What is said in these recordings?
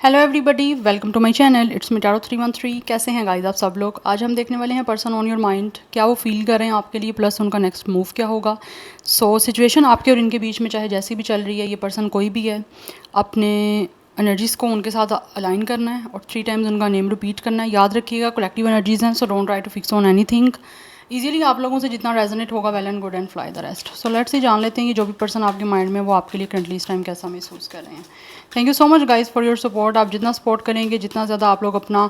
Hello everybody, welcome to my channel. It's me tarot 313। कैसे हैं guys आप सब लोग? आज हम देखने वाले हैं पर्सन ऑन योर माइंड, क्या वो फील कर रहे हैं आपके लिए, प्लस उनका नेक्स्ट मूव क्या होगा। सिचुएशन आपके और इनके बीच में चाहे जैसी भी चल रही है, ये पर्सन कोई भी है, अपने एनर्जीज़ को उनके साथ अलाइन करना है और 3 टाइम्स उनका नेम रिपीट करना है। याद रखिएगा कलेक्टिव एनर्जीज़ हैं, so don't try to fix on anything. Easily आप लोगों से जितना रेजोनेट होगा well and good and fly the rest. So let's ही जान लेते हैं कि जो भी पर्सन आपके माइंड में वो आपके लिए करंटली इस टाइम कैसा महसूस कर रहे हैं। Thank you so much guys for your support. आप जितना सपोर्ट करेंगे, जितना ज़्यादा आप लोग अपना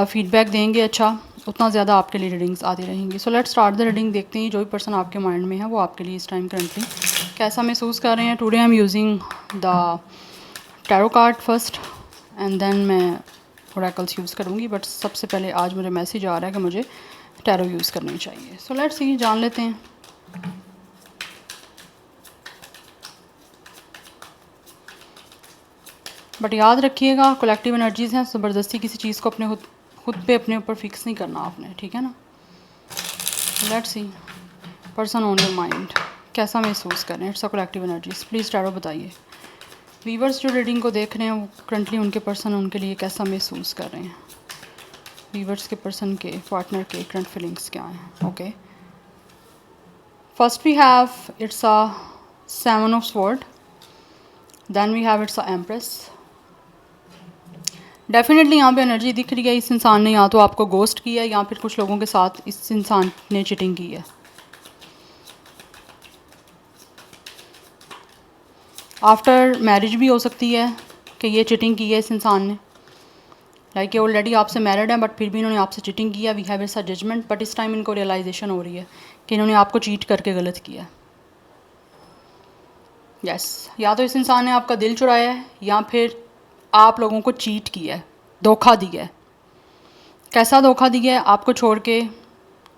फीडबैक देंगे अच्छा, उतना ज़्यादा आपके लिए रीडिंग्स आती रहेंगी। So let's start the reading. देखते हैं जो भी पर्सन आपके माइंड में है वो आपके लिए इस टाइम करंटली कैसा महसूस कर रहे हैं। Today I am using the tarot card first and then मैं ओरेकल्स यूज़ करूँगी, बट सबसे पहले आज मुझे मैसेज आ रहा है कि मुझे टैरो यूज़ करनी चाहिए। सो लेट्स सी, जान लेते हैं। बट याद रखिएगा कलेक्टिव एनर्जीज़ हैं, ज़बरदस्ती किसी चीज़ को अपने खुद पे अपने ऊपर फिक्स नहीं करना आपने, ठीक है ना। Let's see person on your mind कैसा महसूस कर रहे हैं। It's a collective energies. Please tarot बताइए। वीवर्स जो रीडिंग को देख रहे हैं वो करंटली उनके पर्सन उनके लिए कैसा महसूस कर रहे हैं। वीवर्स के पर्सन के पार्टनर के करंट फीलिंग्स क्या हैं। Okay, first we have it's a 7 of sword, then we have it's a empress. Definitely यहाँ पे एनर्जी दिख रही है, इस इंसान ने या तो आपको गोस्ट किया है या फिर कुछ लोगों के साथ इस इंसान ने चीटिंग की है। आफ्टर मैरिज भी हो सकती है कि ये चीटिंग की है इस इंसान ने, लाइक ये ऑलरेडी आपसे मैरिड है बट फिर भी इन्होंने आपसे चीटिंग किया। We have it's a judgment, but इस टाइम इनको रियलाइजेशन हो रही है कि इन्होंने आपको चीट करके गलत किया। यस, या तो इस इंसान ने आपका दिल चुराया है या फिर आप लोगों को चीट किया है, धोखा दिया है। कैसा धोखा दिया है? आपको छोड़ के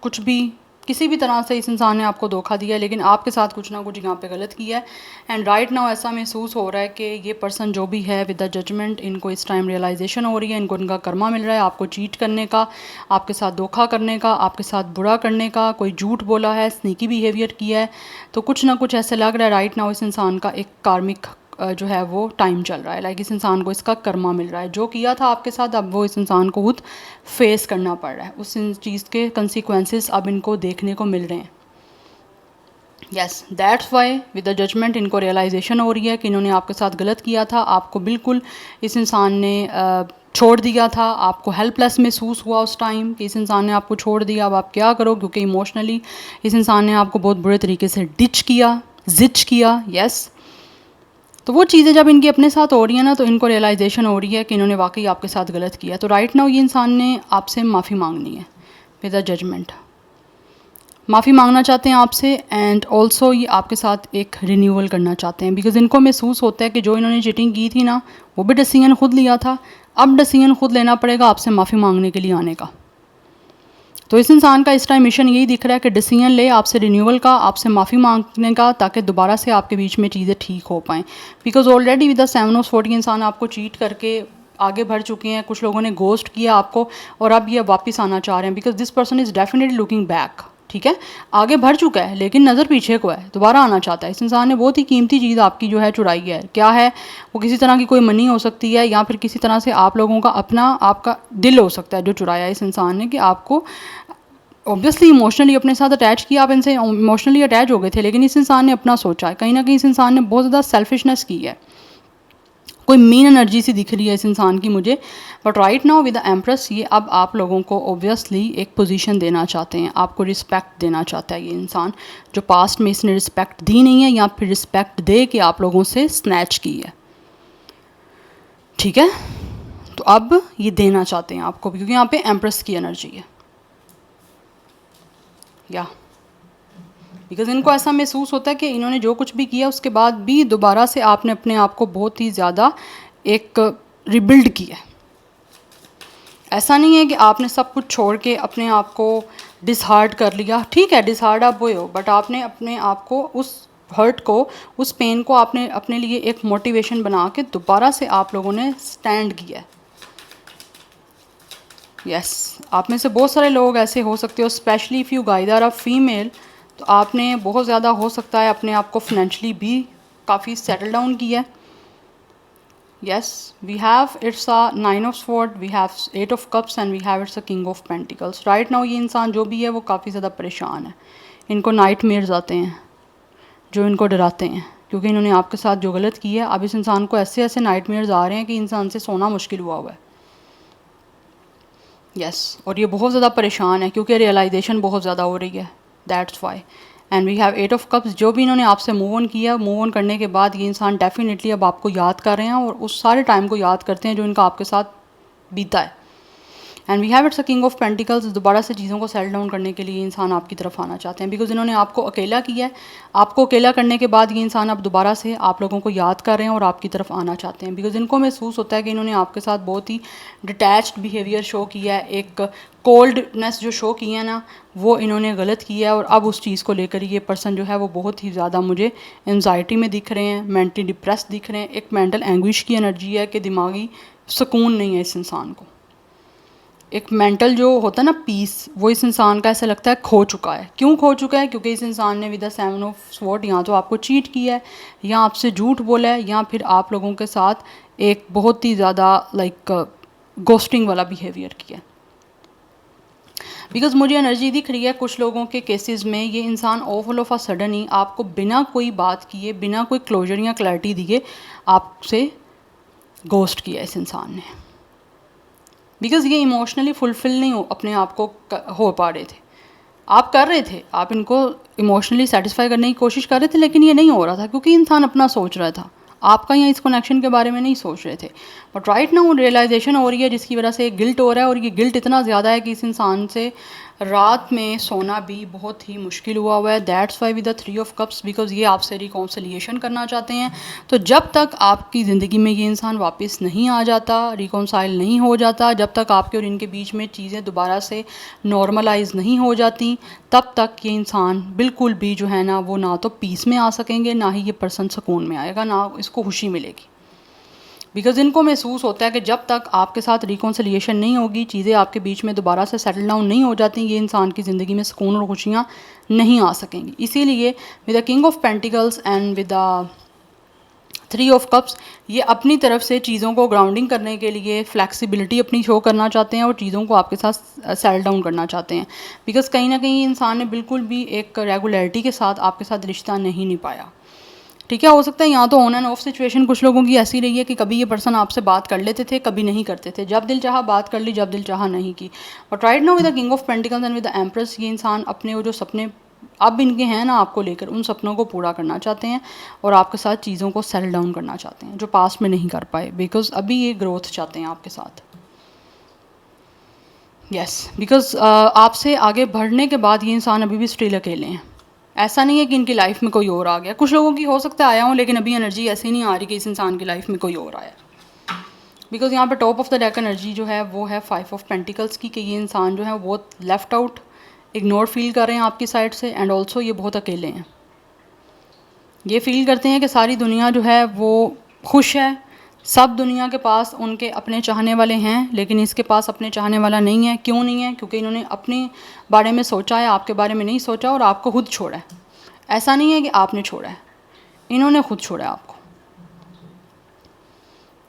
कुछ भी किसी भी तरह से इस इंसान ने आपको धोखा दिया है, लेकिन आपके साथ कुछ ना कुछ यहाँ पे गलत किया है। एंड राइट नाउ ऐसा महसूस हो रहा है कि ये पर्सन जो भी है विद द जजमेंट, इनको इस टाइम रियलाइजेशन हो रही है, इनको इनका कर्मा मिल रहा है आपको चीट करने का, आपके साथ धोखा करने का, आपके साथ बुरा करने का, कोई झूठ बोला है, स्नीकी बिहेवियर किया है। तो कुछ ना कुछ ऐसे लग रहा है राइट नाउ इस इंसान का एक कार्मिक जो है वो टाइम चल रहा है, लाइक इस इंसान को इसका कर्मा मिल रहा है। जो किया था आपके साथ अब वो इस इंसान को खुद फेस करना पड़ रहा है, उस चीज़ के कंसिक्वेंसेस अब इनको देखने को मिल रहे हैं। Yes, that's why with the judgment इनको रियलाइजेशन हो रही है कि इन्होंने आपके साथ गलत किया था, आपको बिल्कुल इस इंसान ने छोड़ दिया था, आपको हेल्पलेस महसूस हुआ उस टाइम कि इस इंसान ने आपको छोड़ दिया। अब आप क्या करो, क्योंकि इमोशनली इस इंसान ने आपको बहुत बुरे तरीके से डिच किया, जिच किया। यस, तो वो चीज़ें जब इनकी अपने साथ हो रही है ना, तो इनको रियलाइजेशन हो रही है कि इन्होंने वाकई आपके साथ गलत किया। तो राइट नाउ ये इंसान ने आपसे माफ़ी मांगनी है विद अ जजमेंट, माफ़ी मांगना चाहते हैं आपसे। एंड ऑल्सो ये आपके साथ एक रिन्यूअल करना चाहते हैं, बिकॉज इनको महसूस होता है कि जो इन्होंने चीटिंग की थी ना, वो भी डिसीजन खुद लिया था, अब डिसीजन खुद लेना पड़ेगा आपसे माफ़ी मांगने के लिए आने का। तो इस इंसान का इस टाइम मिशन यही दिख रहा है कि डिसीजन ले आपसे रिन्यूअल का, आपसे माफ़ी मांगने का, ताकि दोबारा से आपके बीच में चीज़ें ठीक हो पाएँ। Because already with the 7 of sword इंसान आपको चीट करके आगे बढ़ चुके हैं, कुछ लोगों ने गोस्ट किया आपको और अब ये वापस आना चाह रहे हैं, because this person is definitely looking back. ठीक है, आगे बढ़ चुका है लेकिन नज़र पीछे को है, दोबारा आना चाहता है। इस इंसान ने बहुत ही कीमती चीज़ आपकी जो है चुराई है। क्या है वो? किसी तरह की कोई मनी हो सकती है या फिर किसी तरह से आप लोगों का अपना आपका दिल हो सकता है जो चुराया है इस इंसान ने, कि आपको ऑब्वियसली इमोशनली अपने साथ अटैच किया, आप इनसे इमोशनली अटैच हो गए थे, लेकिन इस इंसान ने अपना सोचा है। कहीं ना कहीं इस इंसान ने बहुत ज़्यादा सेल्फिशनेस की है, कोई मीन एनर्जी सी दिख रही है इस इंसान की मुझे। But right now with the empress ये अब आप लोगों को ऑब्वियसली एक पोजीशन देना चाहते हैं, आपको रिस्पेक्ट देना चाहता है ये इंसान, जो पास्ट में इसने रिस्पेक्ट दी नहीं है या फिर रिस्पेक्ट दे के आप लोगों से स्नैच की है। ठीक है, तो अब ये देना चाहते हैं आपको, क्योंकि यहाँ पे एम्प्रेस की एनर्जी है। या बिकॉज इनको ऐसा महसूस होता है कि इन्होंने जो कुछ भी किया उसके बाद भी दोबारा से आपने अपने आप को बहुत ही ज़्यादा एक रिबिल्ड किया है। ऐसा नहीं है कि आपने सब कुछ छोड़ के अपने आप को डिसहार्ड कर लिया। ठीक है, डिसहार्ड आप हुए हो, बट आपने अपने आप को उस हर्ट को, उस पेन को आपने अपने लिए एक मोटिवेशन बना के दोबारा से आप लोगों ने स्टैंड किया है। यस, आप में से बहुत सारे लोग ऐसे हो सकते हो, specially if you guys are a female, तो आपने बहुत ज़्यादा हो सकता है अपने आप को फाइनेंशियली भी काफ़ी सेटल डाउन किया है। Yes, we have it's a 9 of Swords, we have 8 of Cups and we have it's a King of Pentacles. Right now ये इंसान जो भी है वो काफ़ी ज़्यादा परेशान है. इनको नाइटमेयर्स आते हैं जो इनको डराते हैं, क्योंकि इन्होंने आपके साथ जो गलत किया है अब इस इंसान को ऐसे ऐसे नाइटमेयर्स आ रहे हैं कि इंसान से सोना मुश्किल हुआ हुआ है. यस, और ये बहुत ज़्यादा परेशान है क्योंकि रियलाइजेशन बहुत ज़्यादा हो रही है. That's why. And we have 8 of Cups. जो भी इन्होंने आपसे मूव ऑन किया, मूव ऑन करने के बाद ये इंसान डेफिनेटली अब आपको याद कर रहे हैं और उस सारे टाइम को याद करते हैं जो इनका आपके साथ बीता है. And we have it's a king of pentacles. दोबारा से चीज़ों को सेटल डाउन करने के लिए इंसान आपकी तरफ आना चाहते हैं, बिकॉज इन्होंने आपको अकेला किया है. आपको अकेला करने के बाद ये इंसान अब दोबारा से आप लोगों को याद कर रहे हैं और आपकी तरफ आना चाहते हैं, बिकॉज इनको महसूस होता है कि इन्होंने आपके साथ बहुत ही डिटैच्ड बिहेवियर शो किया है, एक कोल्डनेस जो शो किया है ना, वो इन्होंने गलत किया है. और अब उस चीज़ को लेकर ये पर्सन जो है वो बहुत ही ज़्यादा मुझे एनजाइटी में दिख रहे हैं, मेंटली डिप्रेस दिख रहे हैं. एक मेंटल एंग्विश की एनर्जी है कि दिमागी सुकून नहीं है इस इंसान को. एक मेंटल जो होता है ना पीस, वो इस इंसान का ऐसा लगता है खो चुका है. क्यों खो चुका है? क्योंकि इस इंसान ने विद द 7 of Swords यहाँ तो आपको चीट किया है, या आपसे झूठ बोला है, या फिर आप लोगों के साथ एक बहुत ही ज़्यादा गोस्टिंग वाला बिहेवियर किया. बिकॉज मुझे एनर्जी दिख रही है कुछ लोगों के केसेस में ये इंसान ऑल ऑफ अ सडन ही आपको बिना कोई बात किए, बिना कोई क्लोजर या क्लैरिटी दिए आपसे गोस्ट किया इस इंसान ने. बिकॉज ये इमोशनली फुलफिल नहीं अपने आप को हो पा रहे थे. आप कर रहे थे, आप इनको इमोशनली सेटिस्फाई करने की कोशिश कर रहे थे, लेकिन ये नहीं हो रहा था क्योंकि इंसान अपना सोच रहा था, आपका या इस कनेक्शन के बारे में नहीं सोच रहे थे. बट राइट नाउ रियलाइजेशन हो रही है जिसकी वजह से गिल्ट हो रहा है, और ये गिल्ट इतना ज़्यादा है कि इस इंसान से रात में सोना भी बहुत ही मुश्किल हुआ है. That's why with the 3 of Cups, because ये आपसे रिकॉन्सिलिएशन करना चाहते हैं. तो जब तक आपकी ज़िंदगी में ये इंसान वापस नहीं आ जाता, रिकॉन्साइल नहीं हो जाता, जब तक आपके और इनके बीच में चीज़ें दोबारा से नॉर्मलाइज नहीं हो जाती, तब तक ये इंसान बिल्कुल भी जो है ना वो ना तो पीस में आ सकेंगे, ना ही ये पर्सन सुकून में आएगा, ना इसको खुशी मिलेगी. बिकॉज इनको महसूस होता है कि जब तक आपके साथ रिकॉन्सिलिएशन नहीं होगी, चीज़ें आपके बीच में दोबारा से सेटल डाउन नहीं हो जाती, ये इंसान की ज़िंदगी में सुकून और खुशियाँ नहीं आ सकेंगी. इसीलिए with the king of pentacles and with the 3 of Cups ये अपनी तरफ से चीज़ों को ग्राउंडिंग करने के लिए फ्लैक्सिबिलिटी अपनी शो करना चाहते हैं और चीज़ों को आपके साथ सेटल डाउन करना चाहते हैं. बिकॉज कहीं ना कहीं इंसान ने बिल्कुल भी एक रेगुलरिटी के साथ आपके साथ रिश्ता नहीं निभाया. ठीक है, हो सकता है यहाँ तो ऑन एंड ऑफ सिचुएशन कुछ लोगों की ऐसी रही है कि कभी ये पर्सन आपसे बात कर लेते थे, कभी नहीं करते थे, जब दिल चाहा बात कर ली, जब दिल चाहा नहीं की. But right now with the king of pentacles and with the empress ये इंसान अपने वो जो सपने अब इनके हैं ना आपको लेकर, उन सपनों को पूरा करना चाहते हैं और आपके साथ चीज़ों को सेटल डाउन करना चाहते हैं जो पास्ट में नहीं कर पाए. बिकॉज अभी ये ग्रोथ चाहते हैं आपके साथ. यस, बिकॉज आपसे आगे बढ़ने के बाद ये इंसान अभी भी स्टिल अकेले हैं. ऐसा नहीं है कि इनकी लाइफ में कोई और आ गया. कुछ लोगों की हो सकता है आया हूँ, लेकिन अभी एनर्जी ऐसी नहीं आ रही कि इस इंसान की लाइफ में कोई और आया. बिकॉज यहाँ पे top of the deck energy जो है वो है 5 of Pentacles की, कि ये इंसान जो है वो बहुत लेफ्ट आउट, इग्नोर फील कर रहे हैं आपकी साइड से. एंड ऑल्सो ये बहुत अकेले हैं. ये फील करते हैं कि सारी दुनिया जो है वो खुश है, सब दुनिया के पास उनके अपने चाहने वाले हैं, लेकिन इसके पास अपने चाहने वाला नहीं है. क्यों नहीं है? क्योंकि इन्होंने अपने बारे में सोचा है, आपके बारे में नहीं सोचा, और आपको खुद छोड़ा है. ऐसा नहीं है कि आपने छोड़ा है, इन्होंने खुद छोड़ा है आपको.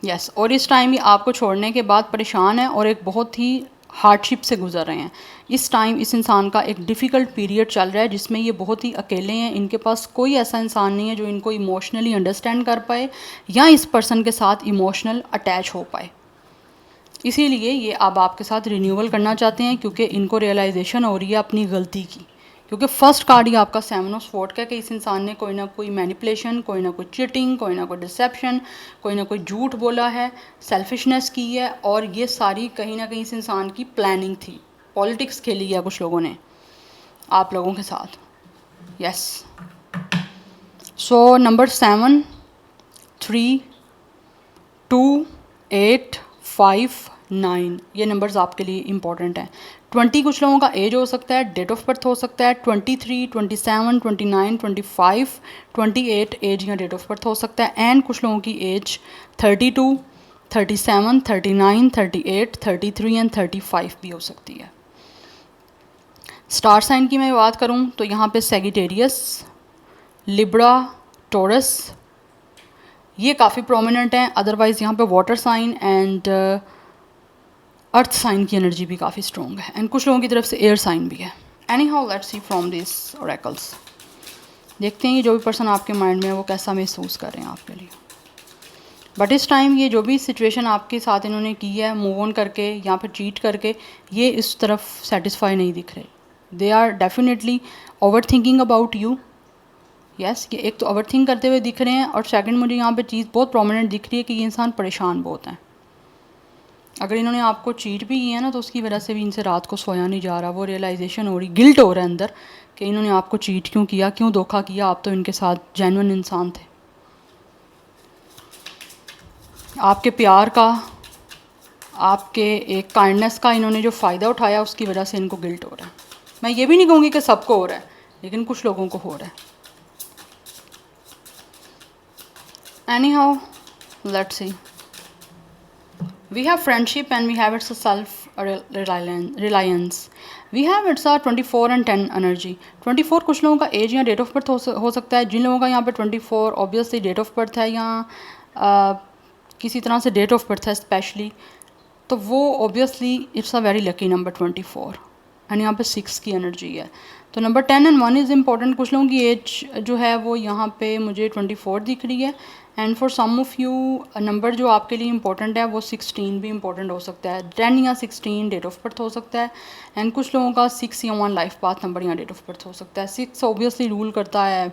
यस, और इस टाइम ये आपको छोड़ने के बाद परेशान है और एक बहुत ही हार्डशिप से गुजर रहे हैं. इस टाइम इस इंसान का एक डिफ़िकल्ट पीरियड चल रहा है जिसमें ये बहुत ही अकेले हैं. इनके पास कोई ऐसा इंसान नहीं है जो इनको इमोशनली अंडरस्टैंड कर पाए या इस पर्सन के साथ इमोशनल अटैच हो पाए. इसीलिए ये अब आपके साथ रिन्यूअल करना चाहते हैं, क्योंकि इनको रियलाइजेशन हो रही है अपनी गलती की. क्योंकि फर्स्ट कार्ड ही आपका 7 of Swords का, कि इस इंसान ने कोई ना कोई मैनिपुलेशन, कोई ना कोई चीटिंग, कोई ना कोई डिसेप्शन, कोई ना कोई झूठ बोला है, सेल्फिशनेस की है, और ये सारी कहीं ना कहीं इस इंसान की प्लानिंग थी. पॉलिटिक्स खेली है कुछ लोगों ने आप लोगों के साथ. यस, सो नंबर 7, 3, 2, 8, 5, 9 ये नंबर्स आपके लिए इंपॉर्टेंट हैं. 20 कुछ लोगों का एज हो सकता है, डेट ऑफ बर्थ हो सकता है. 23, 27, 29, 25, 28 एज या डेट ऑफ बर्थ हो सकता है. एंड कुछ लोगों की एज 32, 37, 39, 38, 33 एंड 35 भी हो सकती है. स्टार साइन की मैं बात करूं तो यहाँ पे सैगिटेरियस, लिब्रा, टॉरस, ये काफ़ी प्रोमिनेंट हैं। अदरवाइज़ यहाँ पे water sign and earth sign की एनर्जी भी काफ़ी स्ट्रॉन्ग है, एंड कुछ लोगों की तरफ से एयर साइन भी है। Any how let's see from this oracles. देखते हैं ये जो भी पर्सन आपके माइंड में है वो कैसा महसूस कर रहे हैं आपके लिए। बट इस टाइम ये जो भी सिचुएशन आपके साथ इन्होंने की है मूव ऑन करके या फिर चीट करके, ये इस तरफ सेटिस्फाई नहीं दिख रहे। They are definitely over thinking about you. Yes, ये एक तो ओवर थिंक करते हुए दिख रहे हैं, और सेकंड मुझे यहाँ पे चीज़ बहुत प्रोमिनेंट दिख रही है कि ये इंसान परेशान बहुत हैं। अगर इन्होंने आपको चीट भी किया ना तो उसकी वजह से भी इनसे रात को सोया नहीं जा रहा। वो रियलाइजेशन हो रही, गिल्ट हो रहा है अंदर कि इन्होंने आपको चीट क्यों किया, क्यों धोखा किया। आप तो इनके साथ जेन्युइन इंसान थे। आपके प्यार का, आपके एक काइंडनेस का इन्होंने जो फ़ायदा उठाया उसकी वजह से इनको गिल्ट हो रहा है। मैं ये भी नहीं कहूँगी कि सबको हो रहा है, लेकिन कुछ लोगों को हो रहा है। Any how let's see. We have friendship and we have its self reliance. We have its 24 and 10 energy. 24 कुछ लोगों का एज या डेट ऑफ बर्थ हो सकता है। जिन लोगों का यहाँ पे 24 ऑब्वियसली डेट ऑफ बर्थ है या किसी तरह से डेट ऑफ बर्थ है स्पेशली, तो वो obviously it's a very lucky number 24। And यहाँ पे 6 की एनर्जी है। तो नंबर 10 एंड 1 इज़ इम्पॉर्टेंट। कुछ लोगों की एज जो है वो यहाँ पे मुझे 24 दिख रही है, and for some of you number जो आपके लिए इंपॉर्टेंट है वो 16 भी इंपॉर्टेंट हो सकता है। 10 या 16 डेट ऑफ बर्थ हो सकता है, एंड कुछ लोगों का 6 या 1 लाइफ पाथ नंबर या डेट ऑफ बर्थ हो सकता है। 6 ऑब्वियसली रूल करता है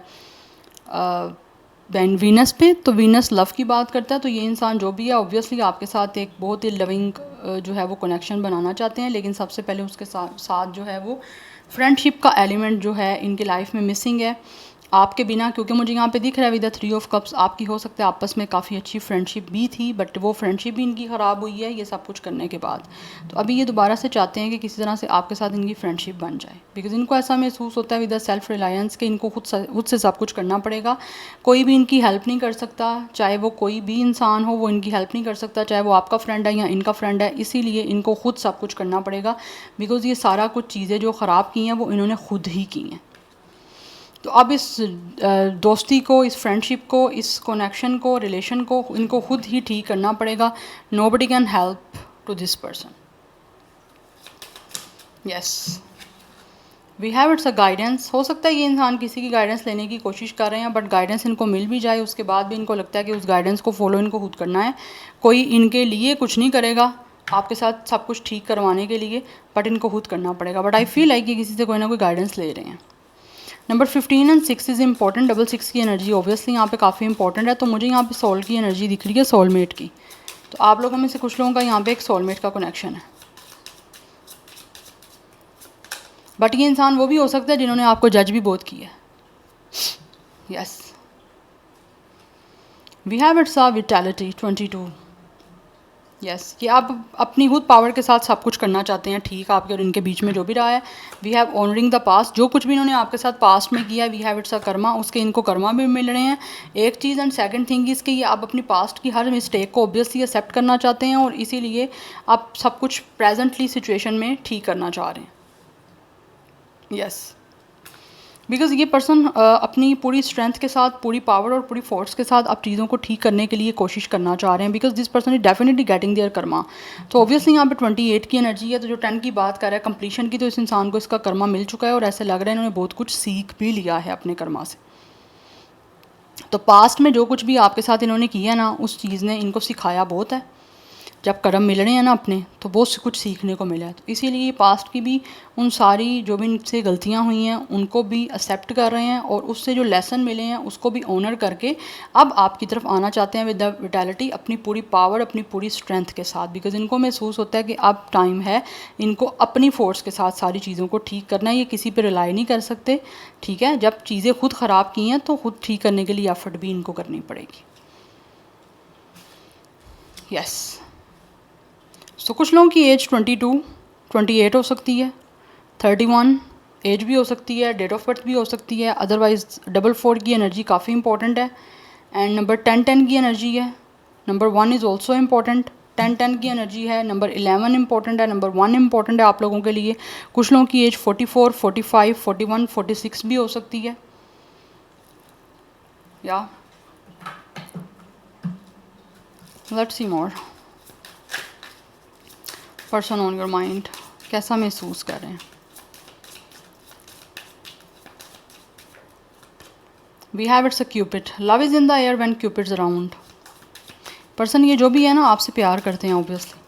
वीनस पे, तो वीनस लव की बात करता है। तो ये इंसान जो भी है ऑब्वियसली आपके साथ एक बहुत ही लविंग जो है वो कनेक्शन बनाना चाहते हैं, लेकिन सबसे पहले उसके साथ जो है वो फ्रेंडशिप का एलिमेंट जो है इनकी लाइफ में मिसिंग है आपके बिना। क्योंकि मुझे यहाँ पे दिख रहा है विद द 3 ऑफ कप्स आपकी हो सकता है आपस में काफ़ी अच्छी फ्रेंडशिप भी थी, बट वो फ्रेंडशिप भी इनकी ख़राब हुई है ये सब कुछ करने के बाद। तो अभी ये दोबारा से चाहते हैं कि किसी तरह से आपके साथ इनकी फ्रेंडशिप बन जाए, बिकॉज इनको ऐसा महसूस होता है विद द सेल्फ रिलायंस कि इनको खुद से सब कुछ करना पड़ेगा। कोई भी इनकी हेल्प नहीं कर सकता, चाहे वो कोई भी इंसान हो वो इनकी हेल्प नहीं कर सकता, चाहे वो आपका फ्रेंड है या इनका फ्रेंड है। इसीलिए इनको खुद सब कुछ करना पड़ेगा, बिकॉज ये सारा कुछ चीज़ें जो ख़राब की हैं वो इन्होंने खुद ही की हैं। तो अब इस दोस्ती को, इस फ्रेंडशिप को, इस कनेक्शन को, रिलेशन को इनको खुद ही ठीक करना पड़ेगा। Nobody can help to this person. Yes, we have it's a guidance. हो सकता है ये इंसान किसी की गाइडेंस लेने की कोशिश कर रहे हैं, बट गाइडेंस इनको मिल भी जाए उसके बाद भी इनको लगता है कि उस गाइडेंस को फॉलो इनको खुद करना है। कोई इनके लिए कुछ नहीं करेगा आपके साथ सब कुछ ठीक करवाने के लिए, बट इनको खुद करना पड़ेगा। बट आई फील लाइक ये किसी से कोई ना कोई गाइडेंस ले रहे हैं। Number 15 and 6 is important. Double 6 की एनर्जी ऑब्वियसली यहाँ पे काफ़ी इंपॉर्टेंट है। तो मुझे यहाँ पे सोल की एनर्जी दिख रही है, सोलमेट की। तो आप लोगों में से कुछ लोगों का यहाँ पे एक सोलमेट का कनेक्शन है, बट ये इंसान वो भी हो सकता है जिन्होंने आपको जज भी बहुत किया है। Yes, we have it's a vitality 22। Yes, ये आप अपनी खुद पावर के साथ सब कुछ करना चाहते हैं ठीक आपके और इनके बीच में जो भी रहा है। We have honouring the past. जो कुछ भी इन्होंने आपके साथ पास्ट में किया, we have it's a karma, उसके इनको कर्मा भी मिल रहे हैं एक चीज़। एंड सेकंड थिंग इज़ कि ये आप अपनी पास्ट की हर मिस्टेक को ऑब्वियसली एक्सेप्ट करना चाहते हैं, और इसीलिए आप सब कुछ प्रेजेंटली सिचुएशन में ठीक करना चाह रहे हैं। यस, बिकॉज ये पर्सन अपनी पूरी स्ट्रेंथ के साथ, पूरी पावर और पूरी फोर्स के साथ आप चीज़ों को ठीक करने के लिए कोशिश करना चाह रहे हैं, because this person is definitely getting their karma. तो ऑब्वियसली यहाँ पे 28 की एनर्जी है, तो जो 10 की बात कर रहा है कंप्लीशन की, तो इस इंसान को इसका कर्मा मिल चुका है, और ऐसे लग रहा है इन्होंने बहुत कुछ सीख भी लिया है अपने कर्मा से। तो पास्ट में जो कुछ भी आपके साथ इन्होंने किया ना, उस चीज़ ने इनको सिखाया बहुत है। जब कर्म मिल रहे हैं ना अपने, तो बहुत कुछ सीखने को मिला है। तो इसीलिए पास्ट की भी उन सारी जो भी इनसे गलतियां हुई हैं उनको भी एक्सेप्ट कर रहे हैं, और उससे जो लेसन मिले हैं उसको भी ऑनर करके अब आपकी तरफ आना चाहते हैं विद द विटैलिटी, अपनी पूरी पावर, अपनी पूरी स्ट्रेंथ के साथ। बिकॉज इनको महसूस होता है कि अब टाइम है इनको अपनी फोर्स के साथ सारी चीज़ों को ठीक करना है। ये किसी पर रिलाई नहीं कर सकते, ठीक है। जब चीज़ें खुद ख़राब की हैं तो खुद ठीक करने के लिए एफर्ट भी इनको करनी पड़ेगी। यस, तो कुछ लोगों की एज 22, 28 हो सकती है, 31 एज भी हो सकती है, डेट ऑफ बर्थ भी हो सकती है। अदरवाइज 44 की एनर्जी काफ़ी इंपॉर्टेंट है, एंड नंबर 10 की एनर्जी है। नंबर 1 इज़ ऑल्सो इम्पॉर्टेंट, 10 की एनर्जी है। नंबर 11 इंपॉर्टेंट है, नंबर 1 इंपॉर्टेंट है आप लोगों के लिए। कुछ लोगों की एज 44, 45, 41, 46 भी हो सकती है। या let's see more. Person on your mind कैसा महसूस कर रहे हैं। We have it's a cupid. Love is in the air when cupid's around. Person ये जो भी है ना आपसे प्यार करते हैं ऑब्वियसली।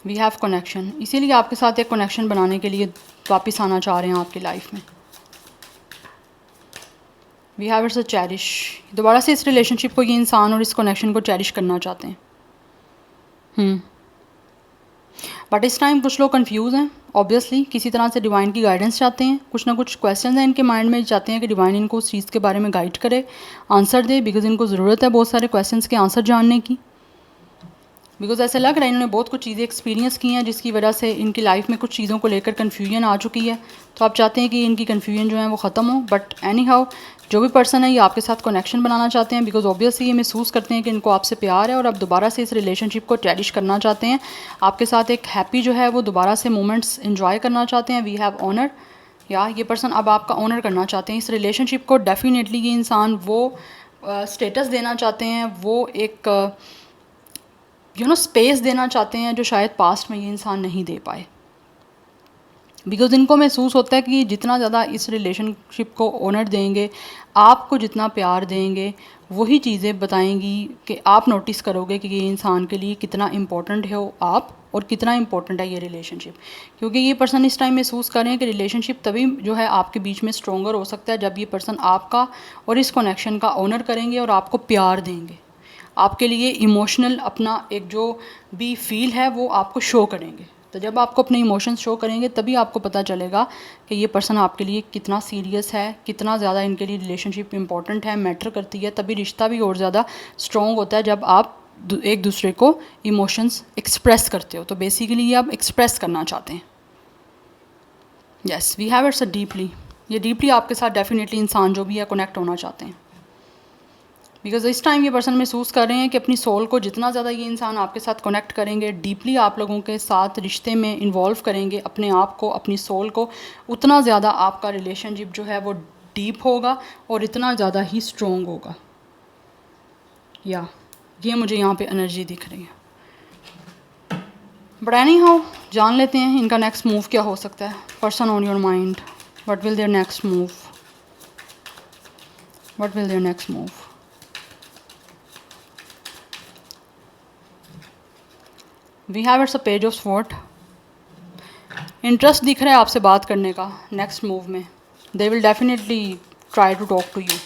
वी हैव कनेक्शन, इसीलिए आपके साथ एक कनेक्शन बनाने के लिए वापस आना चाह रहे हैं आपकी लाइफ में। We have it's a cherish. दोबारा से इस रिलेशनशिप को, ये इंसान और इस कनेक्शन को चेरिश करना चाहते हैं। बट इस टाइम कुछ लोग कंफ्यूज हैं ऑब्वियसली, किसी तरह से डिवाइन की गाइडेंस चाहते हैं। कुछ ना कुछ क्वेश्चंस हैं इनके माइंड में, चाहते हैं कि डिवाइन इनको उस चीज़ के बारे में गाइड करे, आंसर दे, बिकॉज इनको ज़रूरत है बहुत सारे क्वेश्चंस के आंसर जानने की। बिकॉज ऐसे लग रहा है इन्होंने बहुत कुछ चीज़ें एक्सपीरियंस की हैं जिसकी वजह से इनकी लाइफ में कुछ चीज़ों को लेकर कन्फ्यूजन आ चुकी है। तो आप चाहते हैं कि इनकी कन्फ्यूजन जो है वो ख़त्म हो। बट एनी हाउ, जो भी पर्सन है ये आपके साथ कनेक्शन बनाना चाहते हैं, बिकॉज ऑब्वियसली ये महसूस करते हैं कि इनको आपसे प्यार है और अब दोबारा से इस रिलेशनशिप को चेरिश करना चाहते हैं। आपके साथ एक हैप्पी जो है वो दोबारा से मोमेंट्स इन्जॉय करना चाहते हैं। वी हैव ऑनर, या ये पर्सन अब आपका ऑनर करना चाहते हैं इस रिलेशनशिप को। डेफिनेटली ये इंसान वो स्टेटस देना चाहते हैं, वो एक स्पेस देना चाहते हैं जो शायद पास्ट में ये इंसान नहीं दे पाए। बिकॉज इनको महसूस होता है कि जितना ज़्यादा इस रिलेशनशिप को ऑनर देंगे, आपको जितना प्यार देंगे, वही चीज़ें बताएंगी कि आप नोटिस करोगे कि ये इंसान के लिए कितना इम्पोर्टेंट है आप, और कितना इम्पोर्टेंट है ये रिलेशनशिप। क्योंकि ये पर्सन इस टाइम महसूस कर रहे हैं कि रिलेशनशिप तभी जो है आपके बीच में स्ट्रोंगर हो सकता है जब ये पर्सन आपका और इस कनेक्शन का ऑनर करेंगे और आपको प्यार देंगे, आपके लिए इमोशनल अपना एक जो भी फील है वो आपको शो करेंगे। तो जब आपको अपने इमोशंस शो करेंगे तभी आपको पता चलेगा कि ये पर्सन आपके लिए कितना सीरियस है, कितना ज़्यादा इनके लिए रिलेशनशिप इंपॉर्टेंट है, मैटर करती है। तभी रिश्ता भी और ज़्यादा स्ट्रॉन्ग होता है जब आप एक दूसरे को इमोशंस एक्सप्रेस करते हो। तो बेसिकली ये आप एक्सप्रेस करना चाहते हैं। Yes, we have it's a deeply. ये डीपली आपके साथ डेफिनेटली इंसान जो भी है कनेक्ट होना चाहते हैं। बिकॉज इस टाइम ये पर्सन महसूस कर रहे हैं कि अपनी सोल को जितना ज़्यादा ये इंसान आपके साथ कनेक्ट करेंगे, डीपली आप लोगों के साथ रिश्ते में इन्वॉल्व करेंगे अपने आप को, अपनी सोल को, उतना ज़्यादा आपका रिलेशनशिप जो है वो डीप होगा और इतना ज़्यादा ही स्ट्रॉन्ग होगा। या ये मुझे यहाँ पे एनर्जी दिख रही है। बट एनी हाउ, जान लेते हैं इनका नेक्स्ट मूव क्या हो सकता है। Person on your mind, what will there next move, what will there next move. We have it's a page of sword. Interest दिख रहा है आपसे बात करने का नेक्स्ट मूव में। They will definitely try to talk to you.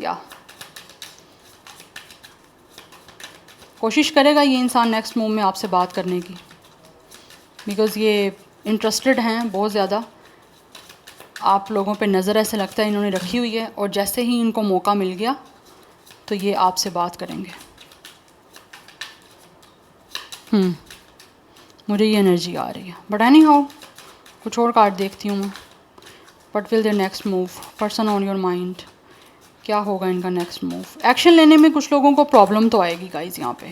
या कोशिश करेगा ये इंसान नेक्स्ट मूव में आपसे बात करने की, बिकॉज़ ये इंटरेस्टेड हैं बहुत ज़्यादा। आप लोगों पे नज़र ऐसे लगता है इन्होंने रखी हुई है, और जैसे ही इनको मौका मिल गया तो ये आपसे बात करेंगे। मुझे ये एनर्जी आ रही है। बट एनी हाउ, कुछ और कार्ड देखती हूँ मैं। But will there next move, person on your mind, क्या होगा इनका नेक्स्ट मूव। एक्शन लेने में कुछ लोगों को प्रॉब्लम तो आएगी गाइज यहाँ पे,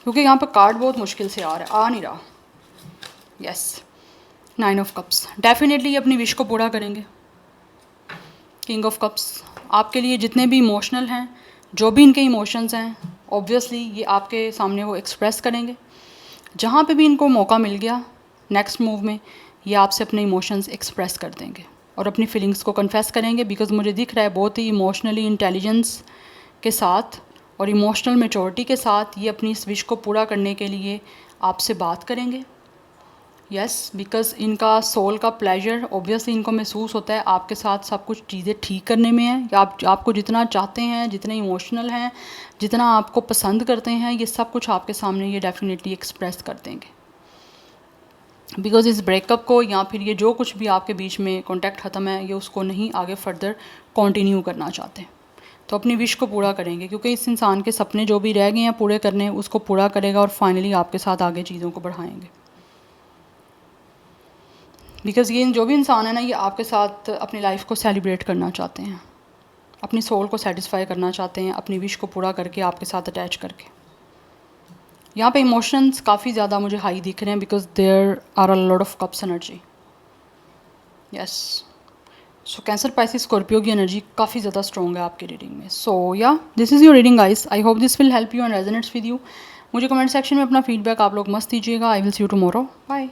क्योंकि यहाँ पे कार्ड बहुत मुश्किल से आ नहीं रहा। Yes, 9 of cups. डेफिनेटली अपनी विश को पूरा करेंगे। किंग ऑफ कप्स, आपके लिए जितने भी इमोशनल हैं, जो भी इनके इमोशंस हैं, ऑब्वियसली ये आपके सामने वो एक्सप्रेस करेंगे। जहाँ पे भी इनको मौका मिल गया नेक्स्ट मूव में, ये आपसे अपने इमोशंस एक्सप्रेस कर देंगे और अपनी फीलिंग्स को कन्फेस करेंगे। बिकॉज मुझे दिख रहा है बहुत ही इमोशनली इंटेलिजेंस के साथ और इमोशनल मैच्योरिटी के साथ ये अपनी इस विश को पूरा करने के लिए आपसे बात करेंगे। यस, बिकॉज इनका सोल का प्लेजर ऑब्वियसली इनको महसूस होता है आपके साथ सब कुछ चीज़ें ठीक करने में है। या आपको जितना चाहते हैं, जितने इमोशनल हैं, जितना आपको पसंद करते हैं, ये सब कुछ आपके सामने ये डेफिनेटली एक्सप्रेस कर देंगे। बिकॉज इस ब्रेकअप को या फिर ये जो कुछ भी आपके बीच में कॉन्टैक्ट ख़त्म है, ये उसको नहीं आगे फर्दर कंटिन्यू करना चाहते। तो अपनी विश को पूरा करेंगे, क्योंकि इस इंसान के सपने जो भी रह गए हैं पूरे करने, उसको पूरा करेगा और फाइनली आपके साथ आगे चीज़ों को बढ़ाएंगे। बिकॉज़ ये जो भी इंसान है ना, ये आपके साथ अपनी लाइफ को सेलिब्रेट करना चाहते हैं, अपनी सोल को सेटिस्फाई करना चाहते हैं, अपनी विश को पूरा करके आपके साथ अटैच करके। यहाँ पे इमोशंस काफ़ी ज़्यादा मुझे हाई दिख रहे हैं, because there are a lot of cups energy. Yes, so Cancer Pisces Scorpio की एनर्जी काफ़ी ज़्यादा स्ट्रॉन्ग है आपकी रीडिंग में. So yeah this is your reading guys. I hope this will help you and resonates with you. मुझे comment section में अपना feedback आप लोग मस्त दीजिएगा. I will see you tomorrow. Bye.